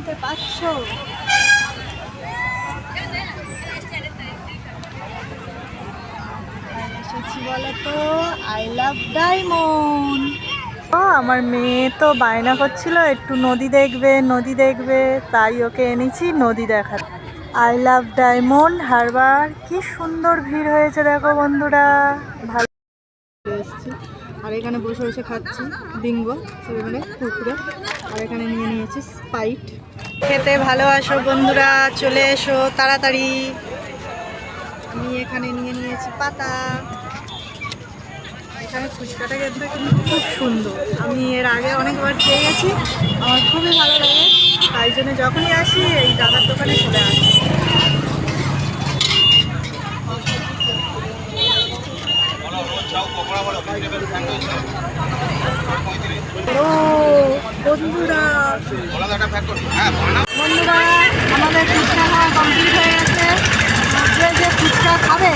শুনতে পাচ্ছ? এসেছি বলতো আই লাভ ডায়মন্ড। আমার মেয়ে তো বায়না করছিল একটু নদী দেখবে নদী দেখবে, তাই ওকে এনেছি নদী দেখার। I love diamond Harbour. কি সুন্দর ভিড় হয়েছে দেখো বন্ধুরা, ভালো এসেছি। আর এখানে বসে বসে খাচ্ছি বিঙ্গো এবারে পুকুরে। আর এখানে নিয়ে নিয়েছি স্প্রাইট। খেতে ভালোবাসো বন্ধুরা, চলে এসো তাড়াতাড়ি। আমি এখানে নিয়ে নিয়েছি পাতা। এখানে ফুচকাটা খেতে কিন্তু খুব সুন্দর। আমি এর আগে অনেকবার খেয়ে গেছি, আমার খুবই ভালো লাগে। তাই জন্য যখনই আসি এই দাদার দোকানে চলে আসি। বন্ধুরা বন্ধুরা আমাদের ফুচকা খাওয়া কমপ্লিট হয়ে গেছে। যে ফুচকা খাবে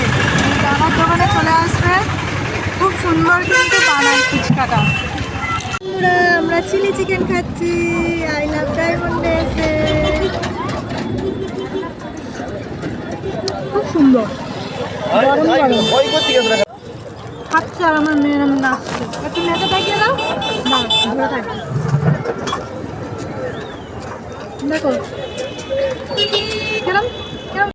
দাদার দোকানে চলে আসবে, খুব সুন্দর কিন্তু বানায় ফুচকাটা। বন্ধুরা আমরা চিলি চিকেন খাচ্ছি আই লাভ ডায়মন্ডে এসে। খুব সুন্দর গরম গরম খাচ্ছে। আর আমার মেয়ের আমি নাচছে। একটু নেতে থাকিয়ে দাও না, ধরে থাকি। দেখো কিরম